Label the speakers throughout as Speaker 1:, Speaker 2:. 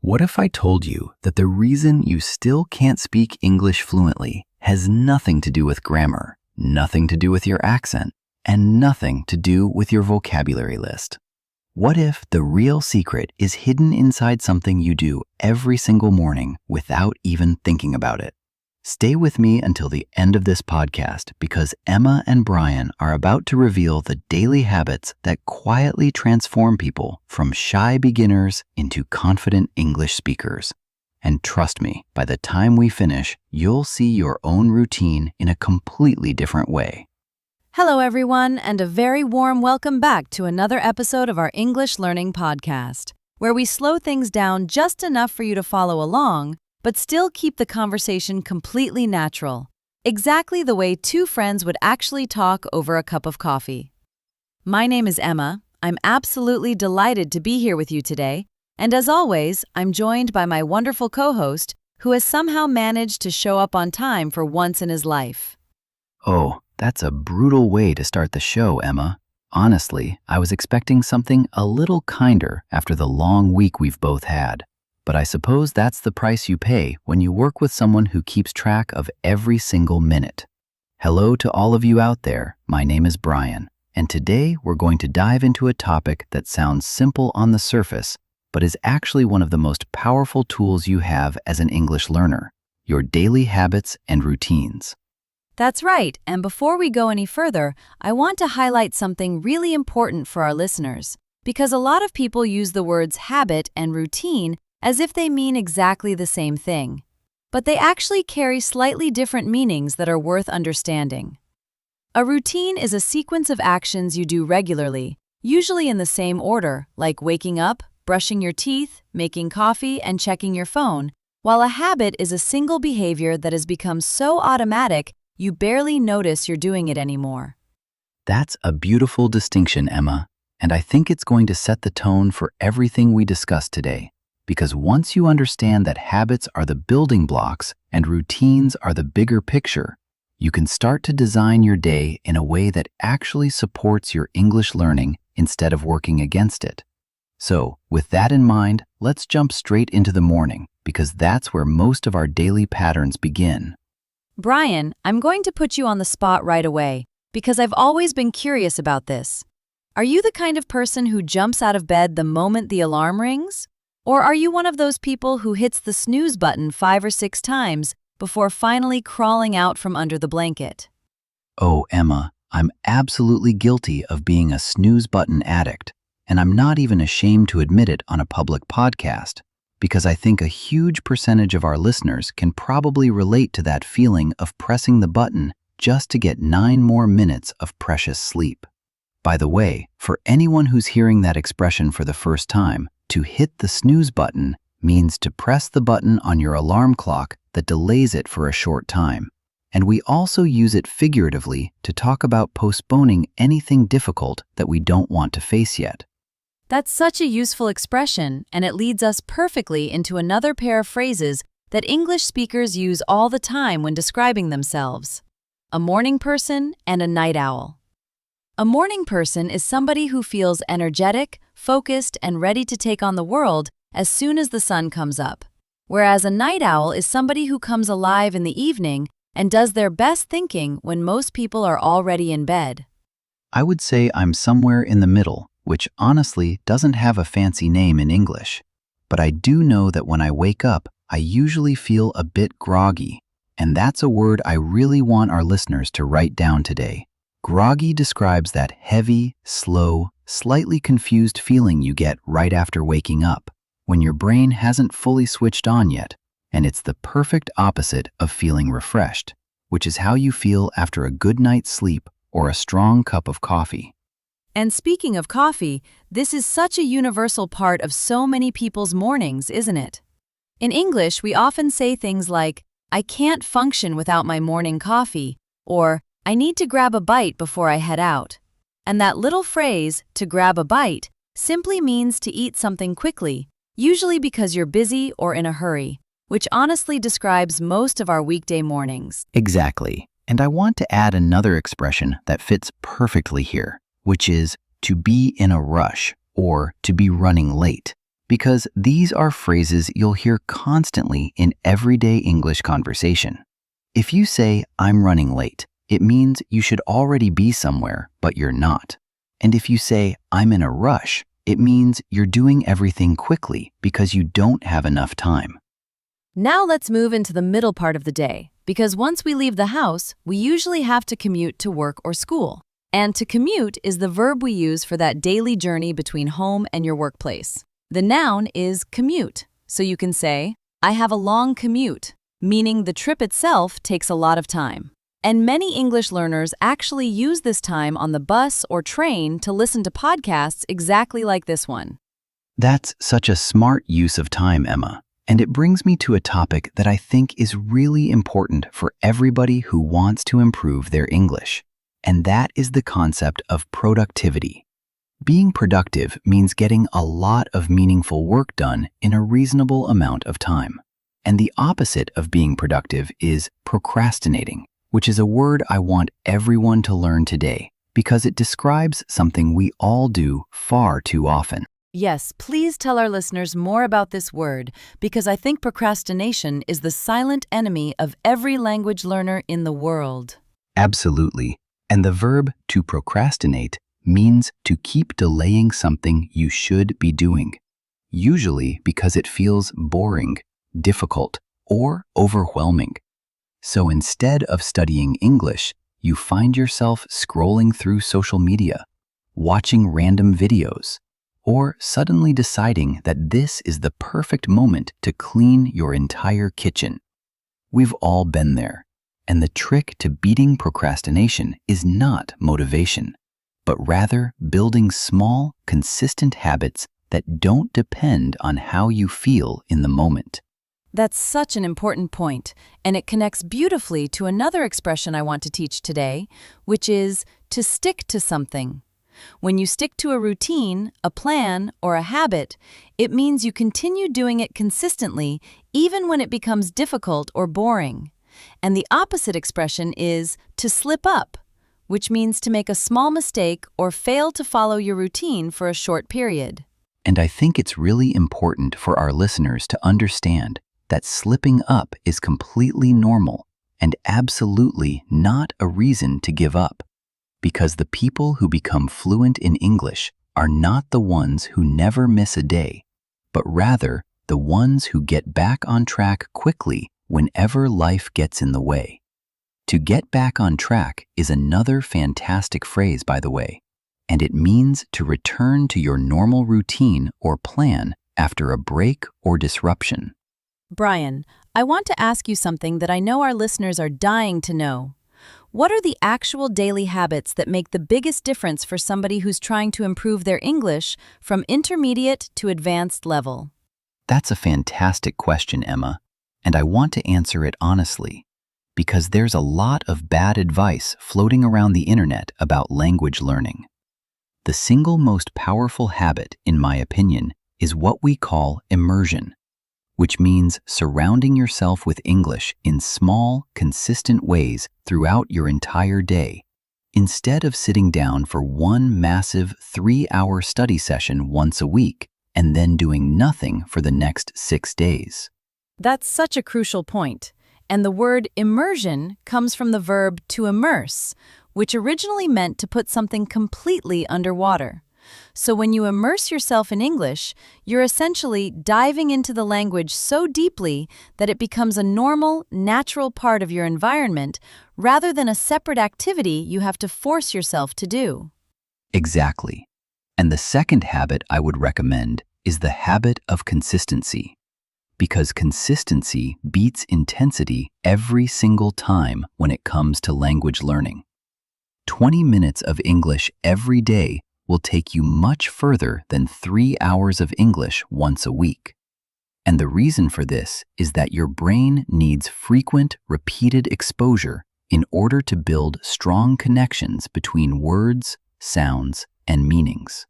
Speaker 1: What if I told you that the reason you still can't speak English fluently has nothing to do with grammar, nothing to do with your accent, and nothing to do with your vocabulary list? What if the real secret is hidden inside something you do every single morning without even thinking about it? Stay with me until the end of this podcast because Emma and Brian are about to reveal the daily habits that quietly transform people from shy beginners into confident English speakers. And trust me, by the time we finish, you'll see your own routine in a completely different way.
Speaker 2: Hello, everyone, and a very warm welcome back to another episode of our English Learning Podcast, where we slow things down just enough for you to follow along, but still keep the conversation completely natural, exactly the way two friends would actually talk over a cup of coffee. My name is Emma. I'm absolutely delighted to be here with you today, and as always, I'm joined by my wonderful co-host, who has somehow managed to show up on time for once in his life.
Speaker 1: Oh, that's a brutal way to start the show, Emma. Honestly, I was expecting something a little kinder after the long week we've both had. But I suppose that's the price you pay when you work with someone who keeps track of every single minute. Hello to all of you out there. My name is Brian, and today we're going to dive into a topic that sounds simple on the surface, but is actually one of the most powerful tools you have as an English learner: your daily habits and routines.
Speaker 2: That's right, and before we go any further, I want to highlight something really important for our listeners, because a lot of people use the words habit and routine as if they mean exactly the same thing. But they actually carry slightly different meanings that are worth understanding. A routine is a sequence of actions you do regularly, usually in the same order, like waking up, brushing your teeth, making coffee, and checking your phone, while a habit is a single behavior that has become so automatic you barely notice you're doing it anymore.
Speaker 1: That's a beautiful distinction, Emma, and I think it's going to set the tone for everything we discuss today. Because once you understand that habits are the building blocks and routines are the bigger picture, you can start to design your day in a way that actually supports your English learning instead of working against it. So, with that in mind, let's jump straight into the morning, because that's where most of our daily patterns begin.
Speaker 2: Brian, I'm going to put you on the spot right away, because I've always been curious about this. Are you the kind of person who jumps out of bed the moment the alarm rings? Or are you one of those people who hits the snooze button 5 or 6 times before finally crawling out from under the blanket?
Speaker 1: Oh, Emma, I'm absolutely guilty of being a snooze button addict, and I'm not even ashamed to admit it on a public podcast, because I think a huge percentage of our listeners can probably relate to that feeling of pressing the button just to get 9 more minutes of precious sleep. By the way, for anyone who's hearing that expression for the first time, to hit the snooze button means to press the button on your alarm clock that delays it for a short time. And we also use it figuratively to talk about postponing anything difficult that we don't want to face yet.
Speaker 2: That's such a useful expression, and it leads us perfectly into another pair of phrases that English speakers use all the time when describing themselves: a morning person and a night owl. A morning person is somebody who feels energetic, focused, and ready to take on the world as soon as the sun comes up, whereas a night owl is somebody who comes alive in the evening and does their best thinking when most people are already in bed.
Speaker 1: I would say I'm somewhere in the middle, which honestly doesn't have a fancy name in English. But I do know that when I wake up, I usually feel a bit groggy, and that's a word I really want our listeners to write down today. Groggy describes that heavy, slow, slightly confused feeling you get right after waking up, when your brain hasn't fully switched on yet, and it's the perfect opposite of feeling refreshed, which is how you feel after a good night's sleep or a strong cup of coffee.
Speaker 2: And speaking of coffee, this is such a universal part of so many people's mornings, isn't it? In English, we often say things like, "I can't function without my morning coffee," or "I need to grab a bite before I head out." And that little phrase, "to grab a bite," simply means to eat something quickly, usually because you're busy or in a hurry, which honestly describes most of our weekday mornings.
Speaker 1: Exactly. And I want to add another expression that fits perfectly here, which is to be in a rush or to be running late. because these are phrases you'll hear constantly in everyday English conversation. If you say, "I'm running late," it means you should already be somewhere, but you're not. And if you say, "I'm in a rush," it means you're doing everything quickly because you don't have enough time.
Speaker 2: Now let's move into the middle part of the day, because once we leave the house, we usually have to commute to work or school. And to commute is the verb we use for that daily journey between home and your workplace. The noun is commute, so you can say, "I have a long commute," meaning the trip itself takes a lot of time. And many English learners actually use this time on the bus or train to listen to podcasts exactly like this one.
Speaker 1: That's such a smart use of time, Emma. And it brings me to a topic that I think is really important for everybody who wants to improve their English. And that is the concept of productivity. Being productive means getting a lot of meaningful work done in a reasonable amount of time. And the opposite of being productive is procrastinating, which is a word I want everyone to learn today because it describes something we all do far too often.
Speaker 2: Yes, please tell our listeners more about this word, because I think procrastination is the silent enemy of every language learner in the world.
Speaker 1: Absolutely. And the verb to procrastinate means to keep delaying something you should be doing, usually because it feels boring, difficult, or overwhelming. So instead of studying English, you find yourself scrolling through social media, watching random videos, or suddenly deciding that this is the perfect moment to clean your entire kitchen. We've all been there, and the trick to beating procrastination is not motivation, but rather building small, consistent habits that don't depend on how you feel in the moment.
Speaker 2: That's such an important point, and it connects beautifully to another expression I want to teach today, which is to stick to something. When you stick to a routine, a plan, or a habit, it means you continue doing it consistently even when it becomes difficult or boring. And the opposite expression is to slip up, which means to make a small mistake or fail to follow your routine for a short period.
Speaker 1: And I think it's really important for our listeners to understand that slipping up is completely normal and absolutely not a reason to give up. Because the people who become fluent in English are not the ones who never miss a day, but rather the ones who get back on track quickly whenever life gets in the way. To get back on track is another fantastic phrase, by the way, and it means to return to your normal routine or plan after a break or disruption.
Speaker 2: Brian, I want to ask you something that I know our listeners are dying to know. What are the actual daily habits that make the biggest difference for somebody who's trying to improve their English from intermediate to advanced level?
Speaker 1: That's a fantastic question, Emma, and I want to answer it honestly, because there's a lot of bad advice floating around the internet about language learning. The single most powerful habit, in my opinion, is what we call immersion, which means surrounding yourself with English in small, consistent ways throughout your entire day, instead of sitting down for one massive 3-hour study session once a week and then doing nothing for the next 6 days.
Speaker 2: That's such a crucial point. And the word immersion comes from the verb to immerse, which originally meant to put something completely underwater. So when you immerse yourself in English, you're essentially diving into the language so deeply that it becomes a normal, natural part of your environment rather than a separate activity you have to force yourself to do.
Speaker 1: Exactly. And the second habit I would recommend is the habit of consistency, because consistency beats intensity every single time when it comes to language learning. 20 minutes of English every day will take you much further than 3 hours of English once a week. And the reason for this is that your brain needs frequent, repeated exposure in order to build strong connections between words, sounds, and meanings.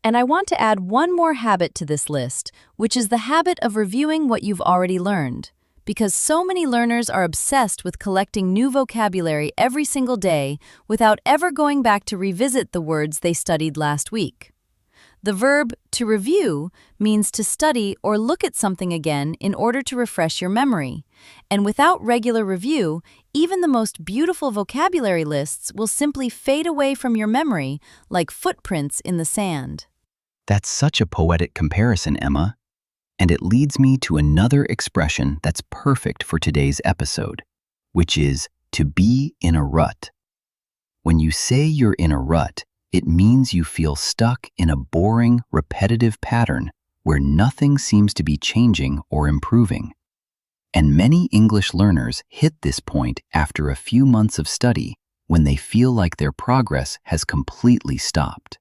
Speaker 2: And I want to add one more habit to this list, which is the habit of reviewing what you've already learned. Because so many learners are obsessed with collecting new vocabulary every single day without ever going back to revisit the words they studied last week. The verb to review means to study or look at something again in order to refresh your memory. And without regular review, even the most beautiful vocabulary lists will simply fade away from your memory like footprints in the sand.
Speaker 1: That's such a poetic comparison, Emma. And it leads me to another expression that's perfect for today's episode, which is to be in a rut. When you say you're in a rut, it means you feel stuck in a boring, repetitive pattern where nothing seems to be changing or improving. And many English learners hit this point after a few months of study when they feel like their progress has completely stopped.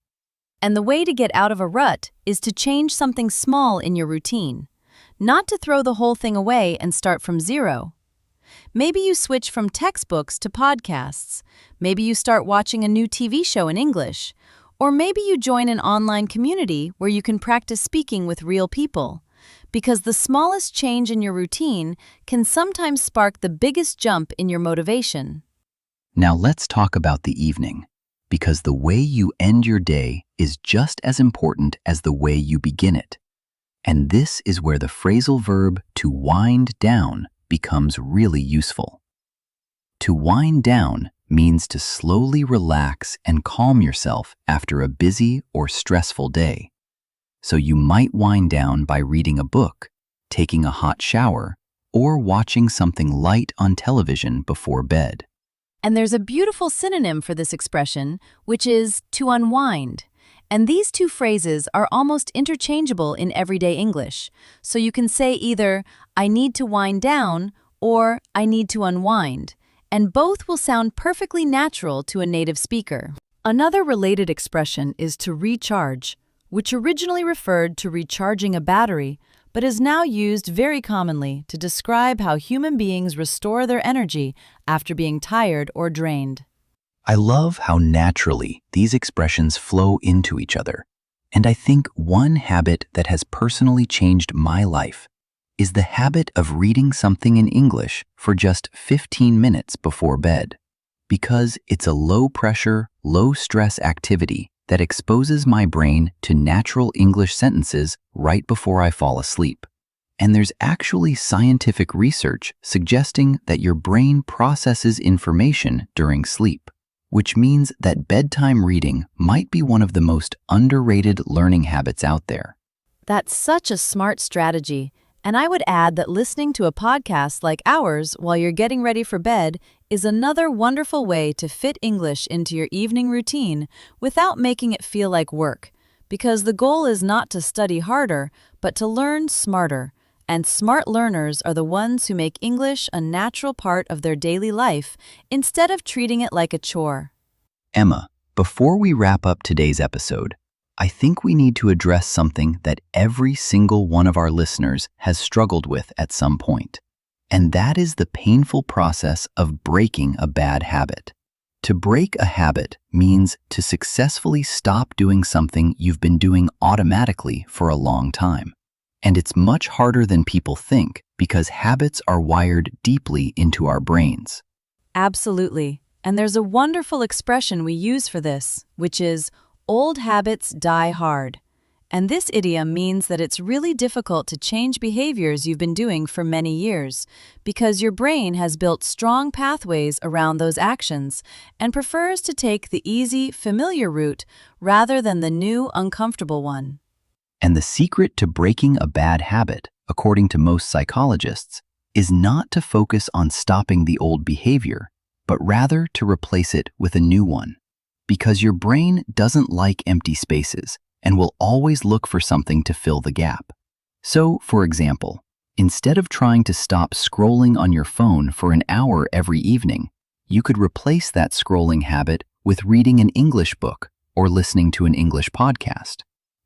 Speaker 2: And the way to get out of a rut is to change something small in your routine, not to throw the whole thing away and start from zero. Maybe you switch from textbooks to podcasts. Maybe you start watching a new TV show in English. Or maybe you join an online community where you can practice speaking with real people. Because the smallest change in your routine can sometimes spark the biggest jump in your motivation.
Speaker 1: Now let's talk about the evening, because the way you end your day is just as important as the way you begin it. And this is where the phrasal verb to wind down becomes really useful. To wind down means to slowly relax and calm yourself after a busy or stressful day. So you might wind down by reading a book, taking a hot shower, or watching something light on television before bed.
Speaker 2: And there's a beautiful synonym for this expression, which is to unwind. And these two phrases are almost interchangeable in everyday English. So you can say either, I need to wind down, or I need to unwind. And both will sound perfectly natural to a native speaker. Another related expression is to recharge, which originally referred to recharging a battery, but is now used very commonly to describe how human beings restore their energy after being tired or drained.
Speaker 1: I love how naturally these expressions flow into each other. And I think one habit that has personally changed my life is the habit of reading something in English for just 15 minutes before bed, because it's a low-pressure, low-stress activity that exposes my brain to natural English sentences right before I fall asleep. And there's actually scientific research suggesting that your brain processes information during sleep, which means that bedtime reading might be one of the most underrated learning habits out there.
Speaker 2: That's such a smart strategy. And I would add that listening to a podcast like ours while you're getting ready for bed is another wonderful way to fit English into your evening routine without making it feel like work. Because the goal is not to study harder, but to learn smarter. And smart learners are the ones who make English a natural part of their daily life instead of treating it like a chore.
Speaker 1: Emma, before we wrap up today's episode, I think we need to address something that every single one of our listeners has struggled with at some point, and that is the painful process of breaking a bad habit. To break a habit means to successfully stop doing something you've been doing automatically for a long time. And it's much harder than people think because habits are wired deeply into our brains.
Speaker 2: Absolutely. And there's a wonderful expression we use for this, which is, old habits die hard. And this idiom means that it's really difficult to change behaviors you've been doing for many years, because your brain has built strong pathways around those actions and prefers to take the easy, familiar route rather than the new, uncomfortable one.
Speaker 1: And the secret to breaking a bad habit, according to most psychologists, is not to focus on stopping the old behavior, but rather to replace it with a new one. Because your brain doesn't like empty spaces and will always look for something to fill the gap. So, for example, instead of trying to stop scrolling on your phone for an hour every evening, you could replace that scrolling habit with reading an English book or listening to an English podcast.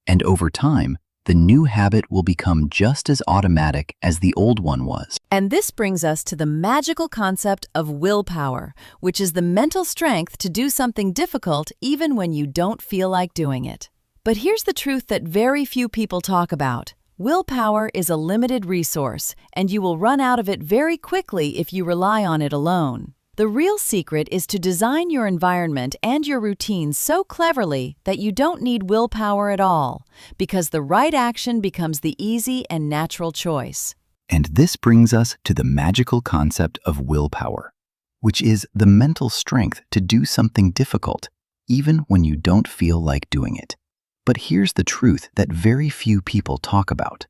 Speaker 1: And over time, the new habit will become just as automatic as the old one was.
Speaker 2: And this brings us to the magical concept of willpower, which is the mental strength to do something difficult even when you don't feel like doing it. But here's the truth that very few people talk about. Willpower is a limited resource, and you will run out of it very quickly if you rely on it alone. The real secret is to design your environment and your routine so cleverly that you don't need willpower at all, because the right action becomes the easy and natural choice.
Speaker 1: And this brings us to the magical concept of willpower, which is the mental strength to do something difficult, even when you don't feel like doing it. But here's the truth that very few people talk about.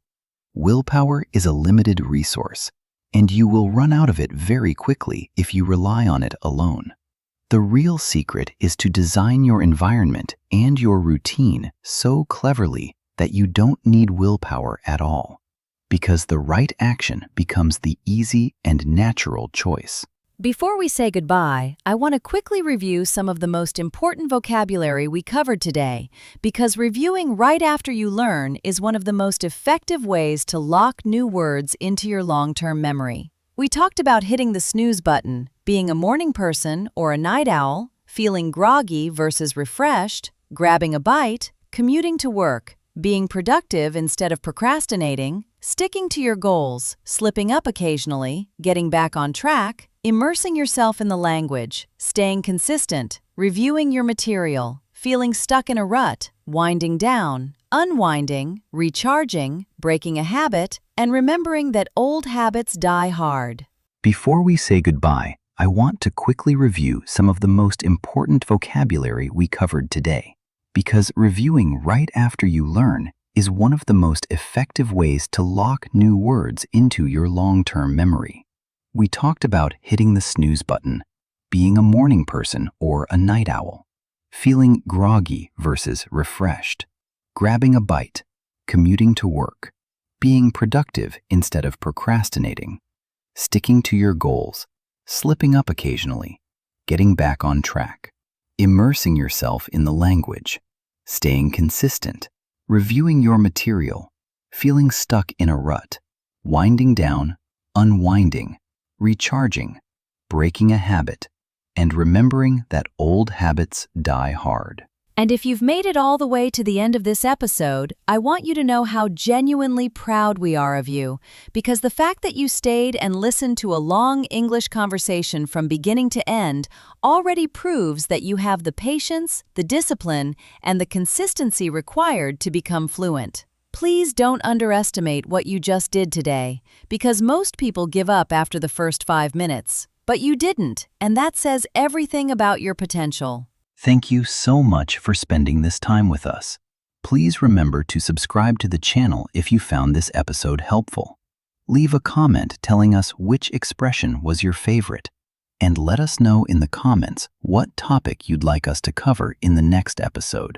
Speaker 1: Willpower is a limited resource, and you will run out of it very quickly if you rely on it alone. The real secret is to design your environment and your routine so cleverly that you don't need willpower at all, because the right action becomes the easy and natural choice.
Speaker 2: Before we say goodbye, I want to quickly review some of the most important vocabulary we covered today, because reviewing right after you learn is one of the most effective ways to lock new words into your long-term memory. We talked about hitting the snooze button, being a morning person or a night owl, feeling groggy versus refreshed, grabbing a bite, commuting to work, being productive instead of procrastinating, sticking to your goals, slipping up occasionally, getting back on track, immersing yourself in the language, staying consistent, reviewing your material, feeling stuck in a rut, winding down, unwinding, recharging, breaking a habit, and remembering that old habits die hard.
Speaker 1: Before we say goodbye, I want to quickly review some of the most important vocabulary we covered today, because reviewing right after you learn is one of the most effective ways to lock new words into your long-term memory. We talked about hitting the snooze button, being a morning person or a night owl, feeling groggy versus refreshed, grabbing a bite, commuting to work, being productive instead of procrastinating, sticking to your goals, slipping up occasionally, getting back on track, immersing yourself in the language, staying consistent, reviewing your material, feeling stuck in a rut, winding down, unwinding, recharging, breaking a habit, and remembering that old habits die hard.
Speaker 2: And if you've made it all the way to the end of this episode, I want you to know how genuinely proud we are of you, because the fact that you stayed and listened to a long English conversation from beginning to end already proves that you have the patience, the discipline, and the consistency required to become fluent. Please don't underestimate what you just did today, because most people give up after the first 5 minutes. But you didn't, and that says everything about your potential.
Speaker 1: Thank you so much for spending this time with us. Please remember to subscribe to the channel if you found this episode helpful. Leave a comment telling us which expression was your favorite, and let us know in the comments what topic you'd like us to cover in the next episode,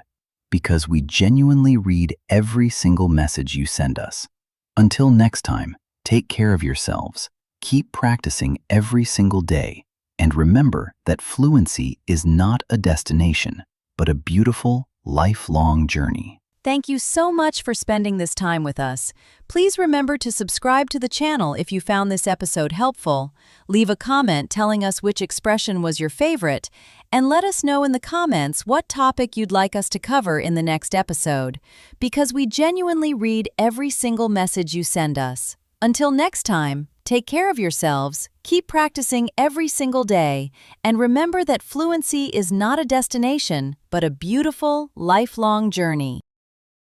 Speaker 1: because we genuinely read every single message you send us. Until next time, take care of yourselves, keep practicing every single day, and remember that fluency is not a destination, but a beautiful, lifelong journey.
Speaker 2: Thank you so much for spending this time with us. Please remember to subscribe to the channel if you found this episode helpful, leave a comment telling us which expression was your favorite, and let us know in the comments what topic you'd like us to cover in the next episode, because we genuinely read every single message you send us. Until next time, take care of yourselves, keep practicing every single day, and remember that fluency is not a destination, but a beautiful, lifelong journey.